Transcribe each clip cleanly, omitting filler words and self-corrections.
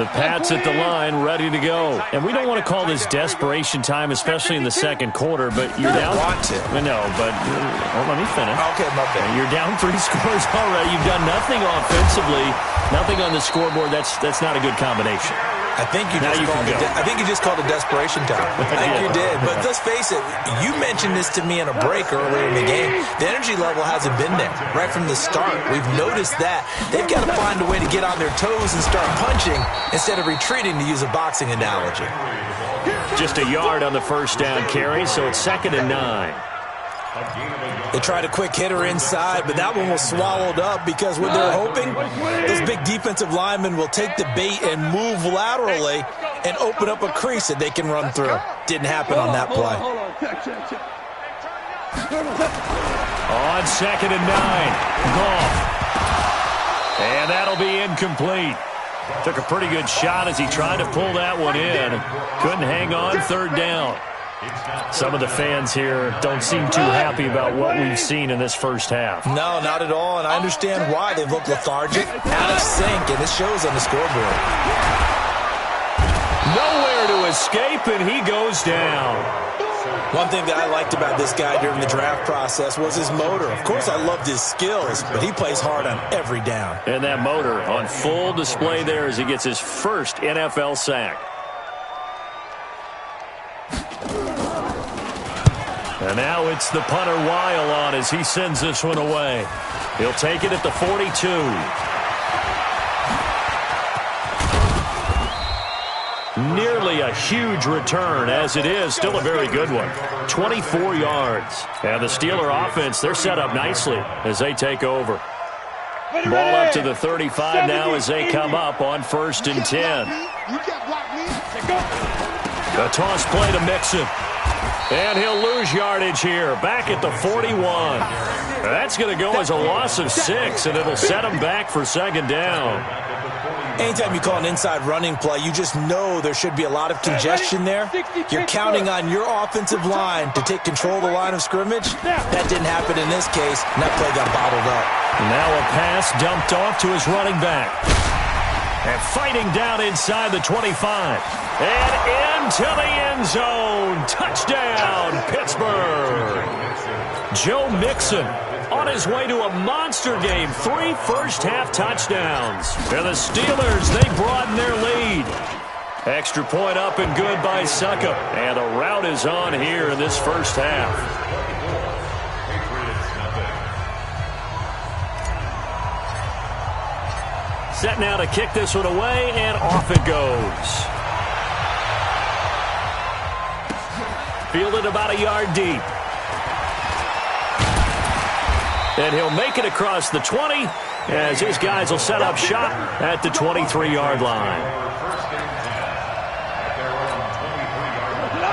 The Pats at the line, ready to go. And we don't want to call this desperation time, especially in the second quarter, but you're down. Want to. No, but let me finish. Okay, my bad. You're down 3 scores already. You've done nothing offensively, nothing on the scoreboard. That's not a good combination. I think you just called it desperation time. I think you did. But let's face it, you mentioned this to me in a break earlier in the game. The energy level hasn't been there right from the start. We've noticed that. They've got to find a way to get on their toes and start punching instead of retreating, to use a boxing analogy. Just a yard on the first down carry, so it's 2nd and 9. They tried a quick hitter inside, but that one was swallowed up because what they're hoping, those big defensive linemen will take the bait and move laterally and open up a crease that they can run through. Didn't happen on that play. On 2nd and 9, Goff. And that'll be incomplete. Took a pretty good shot as he tried to pull that one in. Couldn't hang on, 3rd down. Some of the fans here don't seem too happy about what we've seen in this first half. No, not at all, and I understand why. They've looked lethargic, out of sync, and it shows on the scoreboard. Nowhere to escape, and he goes down. One thing that I liked about this guy during the draft process was his motor. Of course, I loved his skills, but he plays hard on every down. And that motor on full display there as he gets his first NFL sack. And now it's the punter Weil on as he sends this one away. He'll take it at the 42. Nearly a huge return, as it is still a very good one. 24 yards. And the Steeler offense, they're set up nicely as they take over. Ball up to the 35 now as they come up on 1st and 10. The toss play to Mixon. And he'll lose yardage here, back at the 41. That's going to go as a loss of 6, and it'll set him back for 2nd down. Anytime you call an inside running play, you just know there should be a lot of congestion there. You're counting on your offensive line to take control of the line of scrimmage. That didn't happen in this case, and that play got bottled up. Now a pass dumped off to his running back. And fighting down inside the 25. And into the end zone. Touchdown, Pittsburgh. Joe Mixon on his way to a monster game. 3 first-half touchdowns. And the Steelers, they broaden their lead. Extra point up and good by Suckup. And the rout is on here in this first half. Set now to kick this one away, and off it goes. Fielded about a yard deep. And he'll make it across the 20 as his guys will set up shop at the 23-yard line.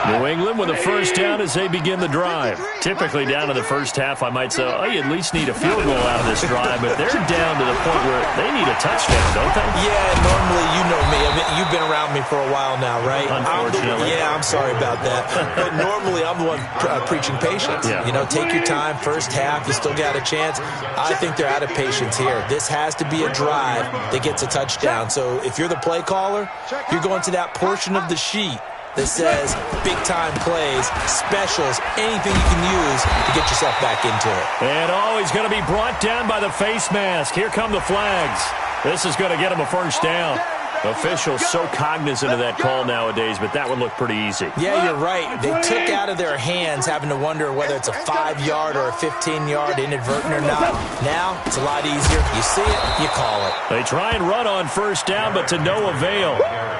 New England with a first down as they begin the drive. Typically down in the first half, I might say, oh, you at least need a field goal out of this drive, but they're down to the point where they need a touchdown, don't they? Yeah, normally, you know me. I mean, you've been around me for a while now, right? Unfortunately. I'm sorry about that. But normally, I'm the one preaching patience. Yeah. You know, take your time. First half, you still got a chance. I think they're out of patience here. This has to be a drive that gets a touchdown. So if you're the play caller, you're going to that portion of the sheet that says big-time plays, specials, anything you can use to get yourself back into it. And he's going to be brought down by the face mask. Here come the flags. This is going to get him a first down. Officials so cognizant of that call nowadays, but that would look pretty easy. Yeah, you're right. They took out of their hands having to wonder whether it's a 5-yard or a 15-yard inadvertent or not. Now, it's a lot easier. You see it, you call it. They try and run on first down, but to no avail.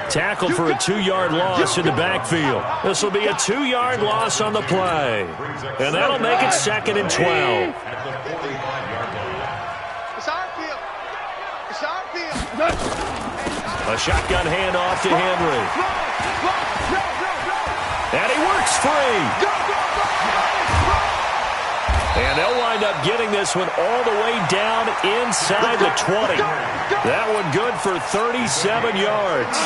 Tackled for a 2-yard loss in the backfield. This will be a 2-yard loss on the play. And that'll make it 2nd and 12. A shotgun handoff to Henry. And he works free. And they'll wind up getting this one all the way down inside the 20. That one good for 37 yards.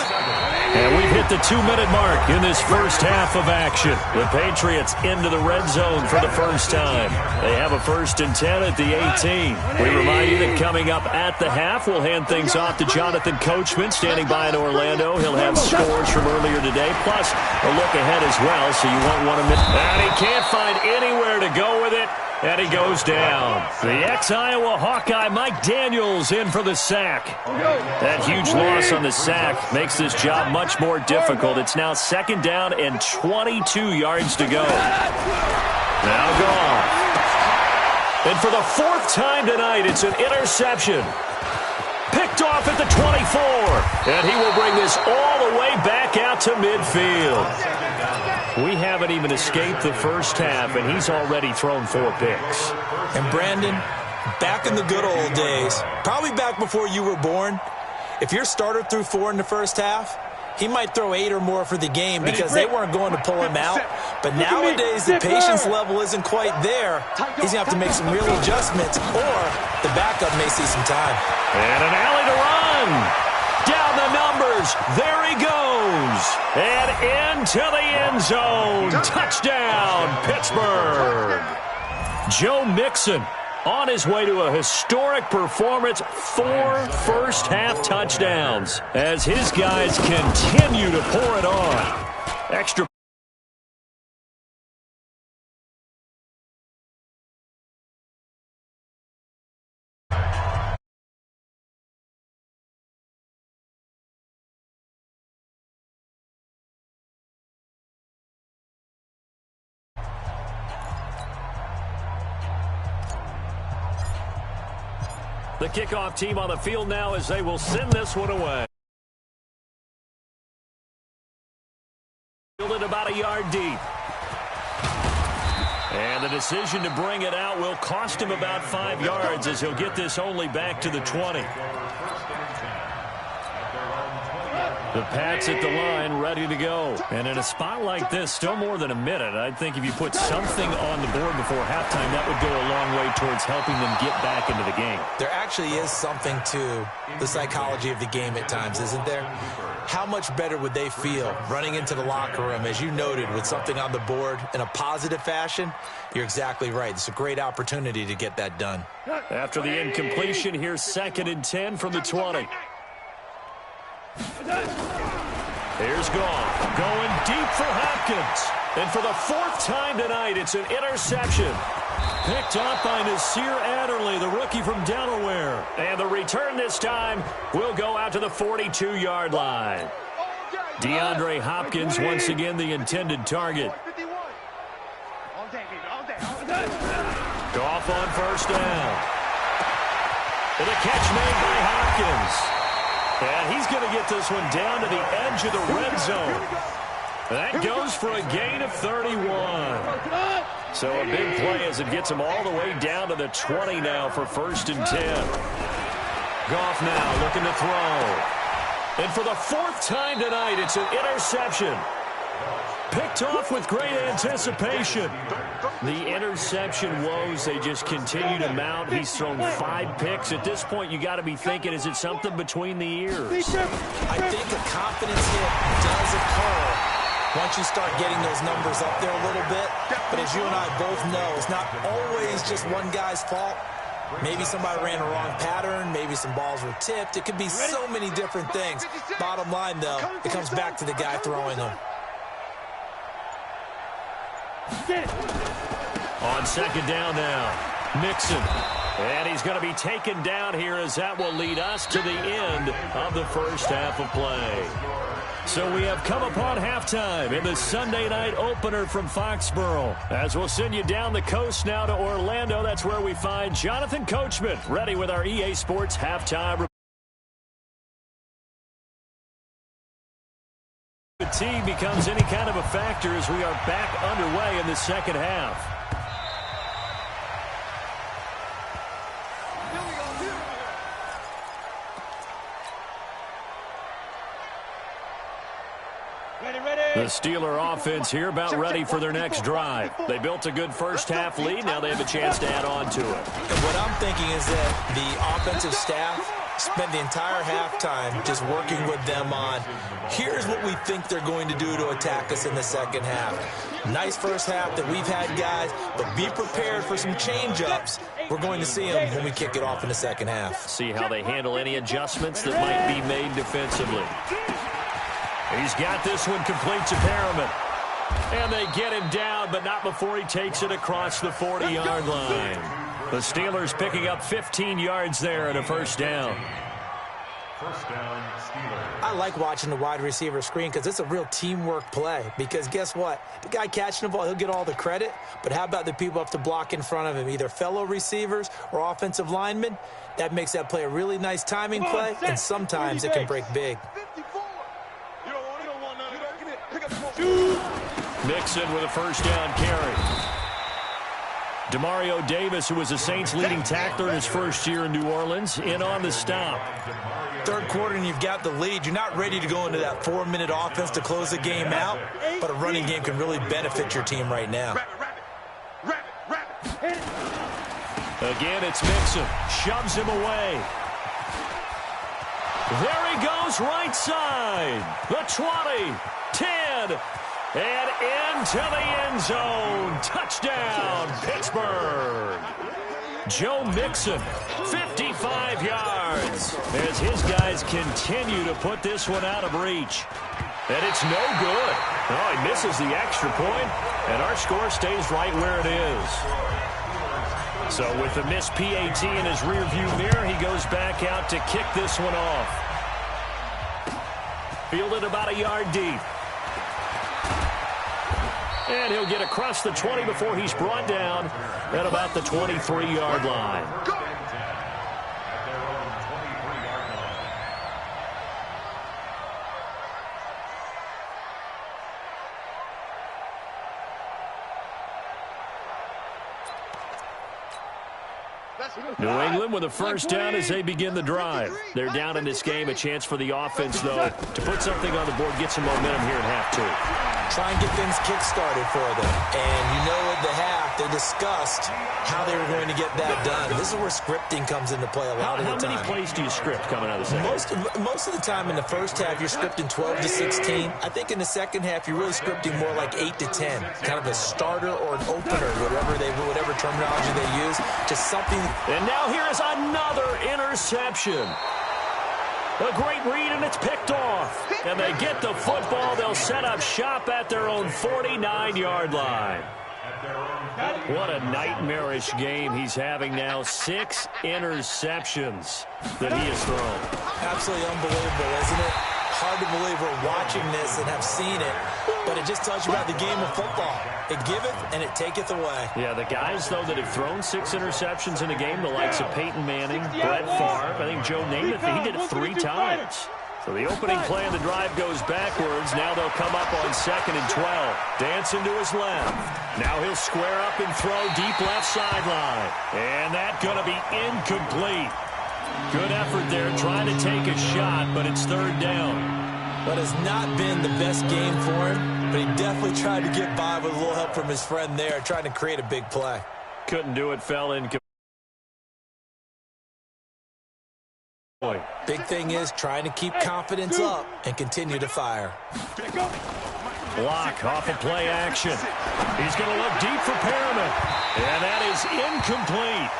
And we've hit the 2-minute mark in this first half of action. The Patriots into the red zone for the first time. They have a 1st and 10 at the 18. We remind you that coming up at the half, we'll hand things off to Jonathan Coachman, standing by in Orlando. He'll have scores from earlier today, plus a look ahead as well, so you won't want to miss. And he can't find anywhere to go with it. And he goes down. The ex-Iowa Hawkeye Mike Daniels in for the sack. That huge loss on the sack makes this job much more difficult. It's now 2nd down and 22 yards to go. Now gone. And for the 4th time tonight, it's an interception. Picked off at the 24. And he will bring this all the way back out to midfield. We haven't even escaped the first half, and he's already thrown 4 picks. And Brandon, back in the good old days, probably back before you were born, if your starter threw 4 in the first half, he might throw 8 or more for the game because they weren't going to pull him out. But nowadays, the patience level isn't quite there. He's going to have to make some real adjustments, or the backup may see some time. And an alley to run. Down the numbers. There he goes. And into the end zone. Touchdown, Pittsburgh. Joe Mixon on his way to a historic performance. 4 first-half touchdowns as his guys continue to pour it on. Extra. The kickoff team on the field now as they will send this one away. Fielded about a yard deep. And the decision to bring it out will cost him about 5 yards as he'll get this only back to the 20. The Pats at the line, ready to go. And in a spot like this, still more than a minute, I think if you put something on the board before halftime, that would go a long way towards helping them get back into the game. There actually is something to the psychology of the game at times, isn't there? How much better would they feel running into the locker room, as you noted, with something on the board in a positive fashion? You're exactly right. It's a great opportunity to get that done. After the incompletion, here's 2nd and 10 from the 20. Here's Goff, going deep for Hopkins. And for the 4th time tonight, it's an interception. Picked up by Nasir Adderley, the rookie from Delaware. And the return this time will go out to the 42-yard line. DeAndre Hopkins, once again, the intended target. Goff on 1st down. And a catch made by Hopkins. And he's going to get this one down to the edge of the red zone. That goes for a gain of 31. So a big play as it gets him all the way down to the 20 now for 1st and 10. Goff now looking to throw. And for the 4th time tonight, it's an interception. Picked off with great anticipation. The interception woes, they just continue to mount. He's thrown 5 picks. At this point, you got to be thinking, is it something between the ears? I think a confidence hit does occur once you start getting those numbers up there a little bit. But as you and I both know, it's not always just one guy's fault. Maybe somebody ran a wrong pattern. Maybe some balls were tipped. It could be so many different things. Bottom line, though, it comes back to the guy throwing them. On 2nd down now, Mixon. And he's going to be taken down here as that will lead us to the end of the first half of play. So we have come upon halftime in the Sunday night opener from Foxborough. As we'll send you down the coast now to Orlando, that's where we find Jonathan Coachman, ready with our EA Sports halftime. Fatigue becomes any kind of a factor as we are back underway in the second half. Ready, ready. The Steeler offense here about ready for their next drive. They built a good first-half lead. Now they have a chance to add on to it. And what I'm thinking is that the offensive staff spent the entire halftime just working with them on, here's what we think they're going to do to attack us in the second half. Nice first half that we've had, guys, but be prepared for some change-ups. We're going to see them when we kick it off in the second half. See how they handle any adjustments that might be made defensively. He's got this one complete to Perriman. And they get him down, but not before he takes it across the 40-yard line. The Steelers picking up 15 yards there and a first down. First down, Steelers. I like watching the wide receiver screen because it's a real teamwork play. Because guess what? The guy catching the ball, he'll get all the credit. But how about the people up to block in front of him, either fellow receivers or offensive linemen? That makes that play a really nice timing play, and sometimes it can break big. Mixon with a first down carry. Demario Davis, who was the Saints' leading tackler in his first year in New Orleans, in on the stop. Third quarter and you've got the lead. You're not ready to go into that 4-minute offense to close the game out, but a running game can really benefit your team right now. Again, it's Mixon. Shoves him away. There he goes, right side. The 20, 10, and into the end zone. Touchdown, Pittsburgh. Joe Mixon, 55 yards, as his guys continue to put this one out of reach. And it's no good. Oh, he misses the extra point, and our score stays right where it is. So with the missed PAT in his rearview mirror, he goes back out to kick this one off. Fielded about a yard deep. And he'll get across the 20 before he's brought down at about the 23-yard line. New England with a first down as they begin the drive. They're down in this game. A chance for the offense, though, to put something on the board, get some momentum here in half two. Try and get things kick-started for them. And you know at the half, they discussed how they were going to get that done. This is where scripting comes into play a lot of the time. How many plays do you script coming out of the second? Most of the time in the first half, you're scripting 12 to 16. I think in the second half, you're really scripting more like 8 to 10. Kind of a starter or an opener, whatever terminology they use. Just something. And now here is another interception. A great read, and it's picked off. And they get the football. They'll set up shop at their own 49-yard line. What a nightmarish game he's having now. 6 interceptions that he has thrown. Absolutely unbelievable, isn't it? Hard to believe we're watching this and have seen it, but it just tells you about the game of football. It giveth and it taketh away. Yeah, the guys, though, that have thrown 6 interceptions in a game, the likes of Peyton Manning, Brett Favre, I think Joe Namath, he did it 3 times. So the opening play of the drive goes backwards. Now they'll come up on 2nd and 12. Dancing to his left. Now he'll square up and throw deep left sideline. And that's going to be incomplete. Good effort there, trying to take a shot, but it's 3rd down. That has not been the best game for him, but he definitely tried to get by with a little help from his friend there, trying to create a big play. Couldn't do it, fell in. Big thing is trying to keep confidence up and continue to fire. Block off of play action. He's going to look deep for Perriman, and that is incomplete.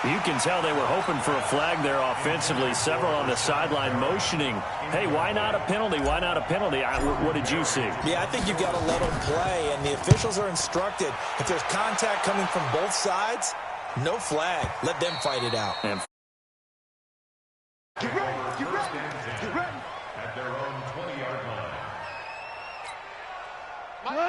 You can tell they were hoping for a flag there offensively. Several on the sideline motioning, hey, why not a penalty? Why not a penalty? What did you see? Yeah, I think you've got to let them play, and the officials are instructed. If there's contact coming from both sides, no flag. Let them fight it out. And Get ready. At their own 20-yard line.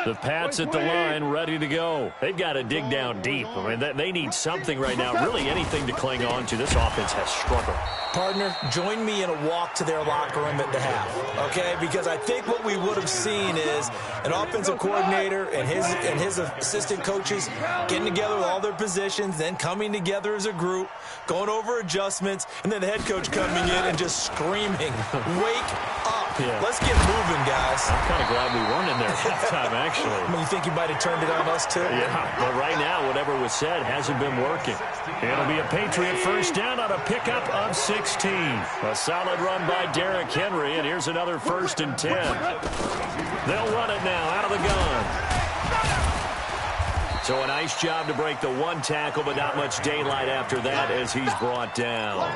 the Pats at the line, ready to go. They've got to dig down deep. I mean, they need something right now, really anything to cling on to. This offense has struggled. Partner, join me in a walk to their locker room at the half, okay? Because I think what we would have seen is an offensive coordinator and his assistant coaches getting together with all their positions, then coming together as a group, going over adjustments, and then the head coach coming in and just screaming, wake up. Yeah. Let's get moving, guys. I'm kind of glad we weren't in there at halftime, actually. I mean, you think you might have turned it on us, too? Yeah, but right now, whatever was said hasn't been working. It'll be a Patriot first down on a pickup of 16. A solid run by Derrick Henry, and here's another 1st and 10. They'll run it now out of the gun. So a nice job to break the one tackle, but not much daylight after that as he's brought down.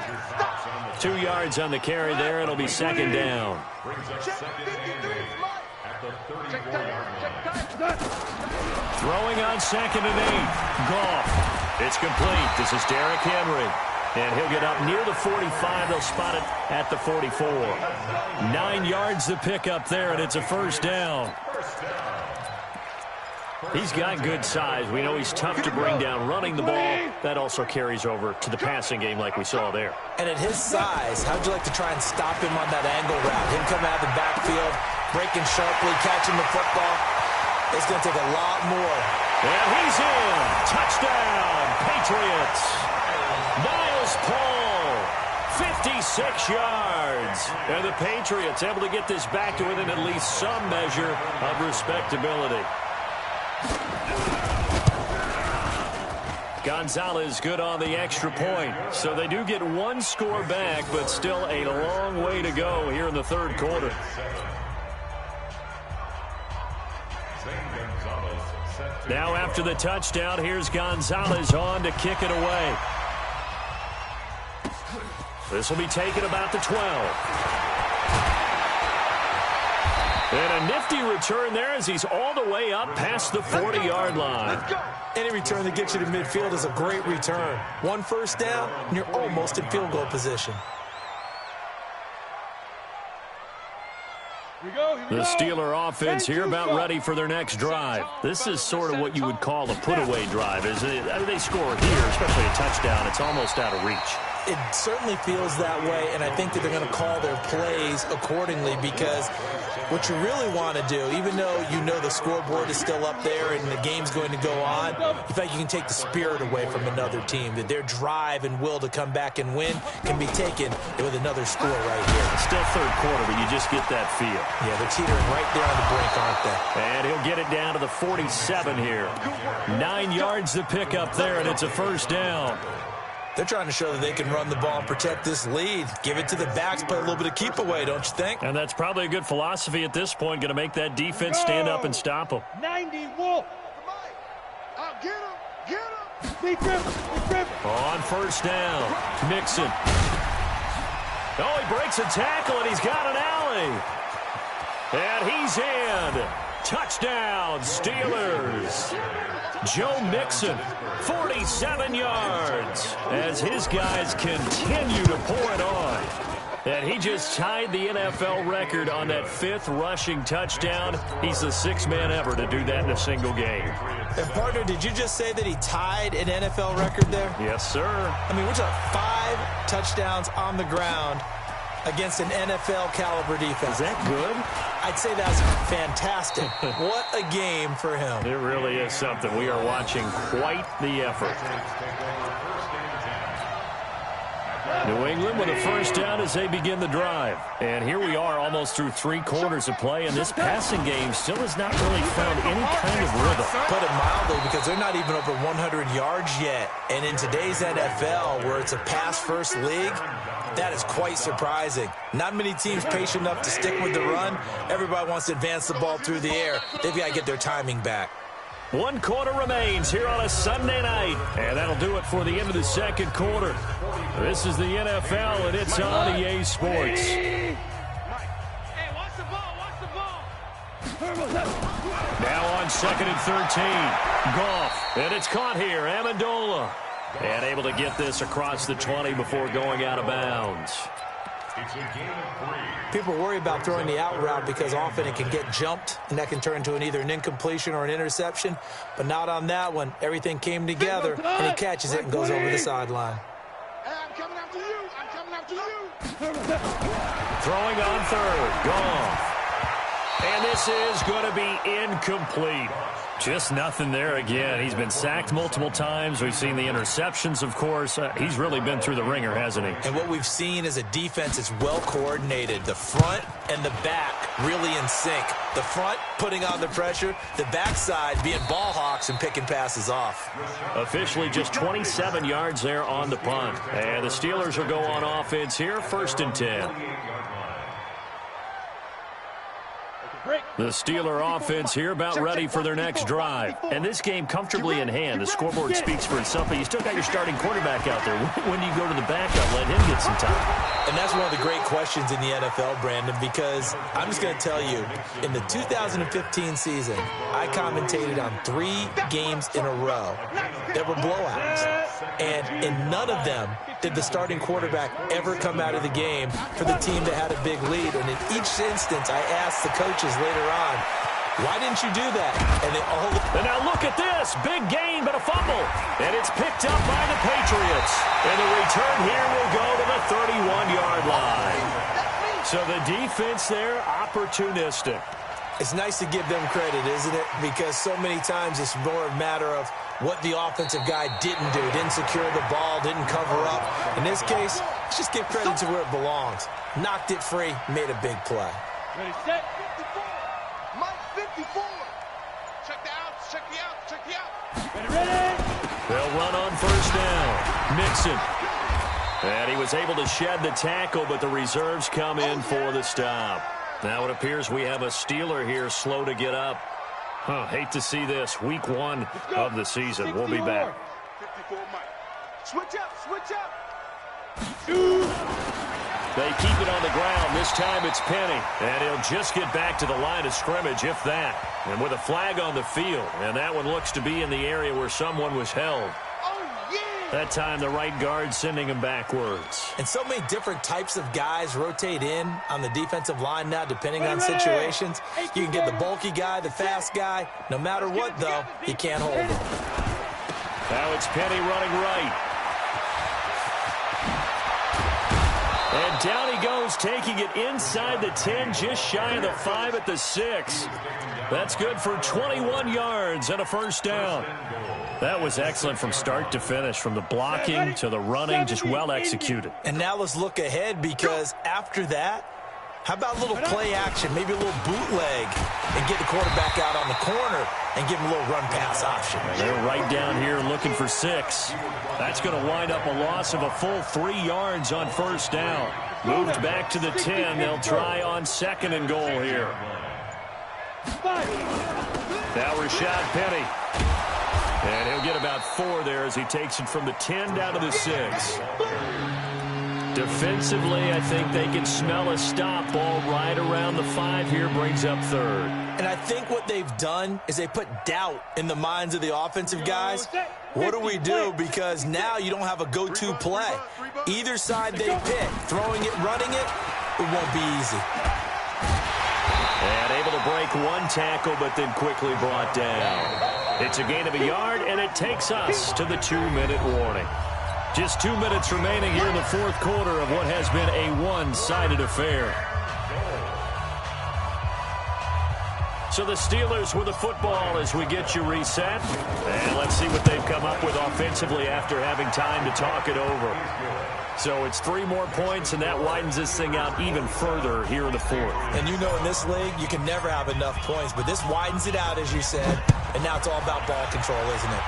2 yards on the carry there. It'll be 2nd down. Throwing on 2nd and 8. Goff. It's complete. This is Derrick Henry. And he'll get up near the 45. They'll spot it at the 44. 9 yards to pick up there, and it's a 1st down. He's got good size. We know he's tough to bring down running the ball. That also carries over to the passing game like we saw there. And at his size, how'd you like to try and stop him on that angle route? Him coming out of the backfield, breaking sharply, catching the football. It's going to take a lot more. And he's in. Touchdown, Patriots. Niles Paul, 56 yards. And the Patriots able to get this back to within at least some measure of respectability. Gonzalez good on the extra point. So they do get 1 score back, but still a long way to go here in the 3rd quarter. Now after the touchdown, here's Gonzalez on to kick it away. This will be taken about the 12. And a nifty return there as he's all the way up past the 40-yard line. Any return that gets you to midfield is a great return. 1 first down, and you're almost in field goal position. The Steeler offense here about ready for their next drive. This is sort of what you would call a put-away drive, isn't it? I mean, they score here, especially a touchdown. It's almost out of reach. It certainly feels that way, and I think that they're going to call their plays accordingly because what you really want to do, even though you know the scoreboard is still up there and the game's going to go on, in fact, you can take the spirit away from another team, that their drive and will to come back and win can be taken with another score right here. It's still 3rd quarter, but you just get that feel. Yeah, they're teetering right there on the brink, aren't they? And he'll get it down to the 47 here. 9 yards to pick up there, and it's a 1st down. They're trying to show that they can run the ball and protect this lead. Give it to the backs, play a little bit of keep away, don't you think? And that's probably a good philosophy at this point, going to make that defense stand up and stop them. 90 Wolf. Get him. Get him. Be driven. On 1st down, Mixon. Oh, he breaks a tackle, and he's got an alley. And he's in. Touchdown, Steelers. Joe Mixon, 47 yards, as his guys continue to pour it on. And he just tied the NFL record on that 5th rushing touchdown. He's the 6th man ever to do that in a single game. And, partner, did you just say that he tied an NFL record there? Yes, sir. I mean, we're talking 5 touchdowns on the ground against an NFL-caliber defense. Is that good? I'd say that's fantastic. What a game for him. It really is something. We are watching quite the effort. New England with a 1st down as they begin the drive. And here we are almost through 3 quarters of play, and this passing game still has not really found any kind of rhythm. Put it mildly, because they're not even over 100 yards yet. And in today's NFL, where it's a pass-first league, that is quite surprising. Not many teams patient enough to stick with the run. Everybody wants to advance the ball through the air. They've got to get their timing back. 1 quarter remains here on a Sunday night. And that'll do it for the end of the 2nd quarter. This is the NFL, and it's on EA Sports. Hey, watch the ball. Watch the ball. Now on 2nd and 13. Goff. And it's caught here. Amendola. And able to get this across the 20 before going out of bounds. People worry about throwing the out route because often it can get jumped, and that can turn into either an incompletion or an interception. But not on that one. Everything came together, and he catches it and goes over the sideline. Hey, I'm coming after you. I'm coming after you. Throwing on 3rd. Goff. And this is going to be incomplete. Just nothing there again. He's been sacked multiple times. We've seen the interceptions, of course. He's really been through the ringer, hasn't he? And what we've seen is a defense that's well coordinated. The front and the back really in sync. The front putting on the pressure, the backside being ball hawks and picking passes off. Officially just 27 yards there on the punt. And the Steelers will go on offense here, 1st and 10. The Steeler offense here about ready for their next drive. And this game comfortably in hand. The scoreboard speaks for itself, but you still got your starting quarterback out there. When do you go to the backup? Let him get some time. And that's one of the great questions in the NFL, Brandon, because I'm just going to tell you, in the 2015 season, I commentated on 3 games in a row that were blowouts. And in none of them did the starting quarterback ever come out of the game for the team that had a big lead. And in each instance, I asked the coaches later on, why didn't you do that? And they all... And now look at this. Big gain, but a fumble. And it's picked up by the Patriots. And the return here will go to the 31-yard line. So the defense there, opportunistic. It's nice to give them credit, isn't it? Because so many times it's more a matter of what the offensive guy didn't do. Didn't secure the ball, didn't cover up. In this case, let's just give credit to where it belongs. Knocked it free, made a big play. Ready, set. 54. Mike 54. Check the outs, check the outs, check the outs. Ready. They'll run on 1st down. Mixon. And he was able to shed the tackle, but the reserves come in for the stop. Now it appears we have a Steeler here slow to get up. Hate to see this. Week 1 of the season. We'll be back. 54 Mike. Switch up, switch up. They keep it on the ground. This time it's Penny. And he'll just get back to the line of scrimmage, if that. And with a flag on the field. And that one looks to be in the area where someone was held. That time the right guard sending him backwards. And so many different types of guys rotate in on the defensive line now depending on situations. You can get the bulky guy, the fast guy. No matter what, though, he can't hold him. Now it's Penny running right. And down he goes, taking it inside the 10, just shy of the 5 at the 6. That's good for 21 yards and a 1st down. That was excellent from start to finish, from the blocking to the running, just well executed. And now let's look ahead, because after that, how about a little play action, maybe a little bootleg, and get the quarterback out on the corner and give him a little run-pass option. They're right down here looking for 6. That's going to wind up a loss of a full 3 yards on 1st down. Moved back to the 10. They'll try on 2nd and goal here. Now Rashad Penny. And he'll get about 4 there as he takes it from the 10 down to the 6. Defensively, I think they can smell a stop. Ball right around the 5 here, brings up 3rd. And I think what they've done is they put doubt in the minds of the offensive guys. What do we do? Because now you don't have a go-to play. Either side they pick, throwing it, running it, it won't be easy. And able to break 1 tackle, but then quickly brought down. It's a gain of a yard, and it takes us to the 2-minute warning. Just 2 minutes remaining here in the 4th quarter of what has been a one-sided affair. So the Steelers with the football as we get you reset. And let's see what they've come up with offensively after having time to talk it over. So it's 3 more points, and that widens this thing out even further here in the 4th. And you know in this league, you can never have enough points, but this widens it out, as you said, and now it's all about ball control, isn't it?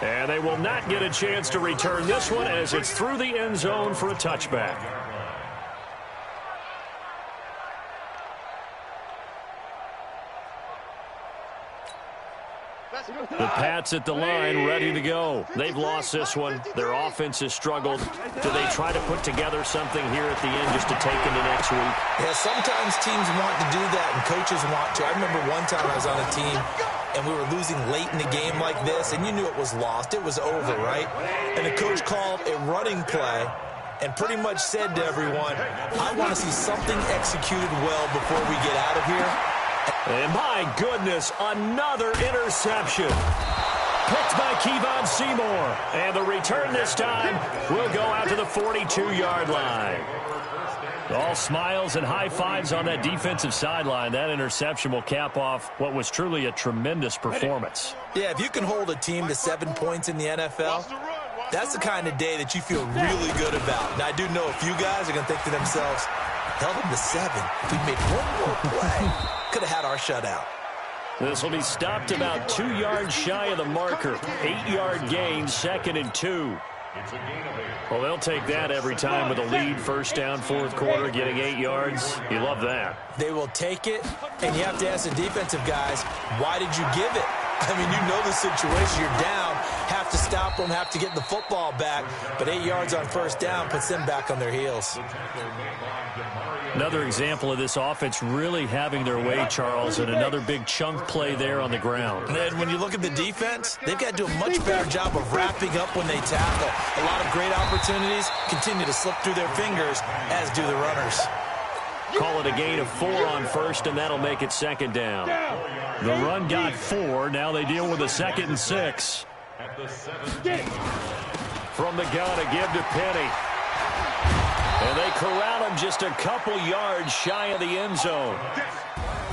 And they will not get a chance to return this one as it's through the end zone for a touchback. The Pats at the line, ready to go. They've lost this one. Their offense has struggled. Do they try to put together something here at the end just to take into next week? Yeah, sometimes teams want to do that and coaches want to. I remember one time I was on a team and we were losing late in a game like this, and you knew it was lost. It was over, right? And the coach called a running play and pretty much said to everyone, I want to see something executed well before we get out of here. And my goodness, another interception. Picked by Kevon Seymour. And the return this time will go out to the 42-yard line. All smiles and high fives on that defensive sideline. That interception will cap off what was truly a tremendous performance. Yeah, if you can hold a team to 7 points in the NFL, that's the kind of day that you feel really good about. Now, I do know a few guys are going to think to themselves, held them to 7. If we made one more play, could have had our shutout. This will be stopped about 2 yards shy of the marker. 8-yard gain, 2nd and 2. Well, they'll take that every time with a lead, first down, fourth quarter, getting 8 yards. You love that. They will take it, and you have to ask the defensive guys, why did you give it? I mean, you know the situation. You're down, have to stop them, have to get the football back, but 8 yards on first down puts them back on their heels. Another example of this offense really having their way, Charles, and another big chunk play there on the ground. And when you look at the defense, they've got to do a much better job of wrapping up when they tackle. A lot of great opportunities continue to slip through their fingers, as do the runners. Call it a gain of 4 on first, and that'll make it 2nd down. The run got 4. Now they deal with a 2nd and 6. From the gun, a give to Penny. And they corral him just a couple yards shy of the end zone.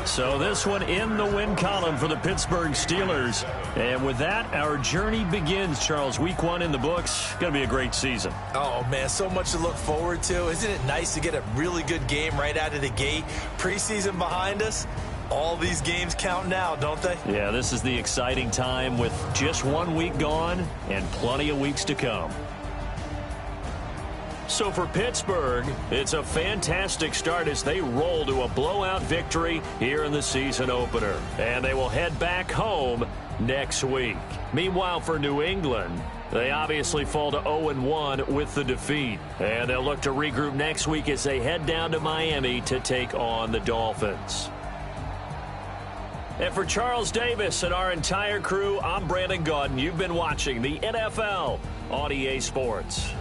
So this one in the win column for the Pittsburgh Steelers. And with that, our journey begins, Charles. Week 1 in the books. Going to be a great season. Oh, man, so much to look forward to. Isn't it nice to get a really good game right out of the gate? Preseason behind us. All these games count now, don't they? Yeah, this is the exciting time with just 1 week gone and plenty of weeks to come. So for Pittsburgh, it's a fantastic start as they roll to a blowout victory here in the season opener. And they will head back home next week. Meanwhile, for New England, they obviously fall to 0-1 with the defeat. And they'll look to regroup next week as they head down to Miami to take on the Dolphins. And for Charles Davis and our entire crew, I'm Brandon Gaudin. You've been watching the NFL on EA Sports.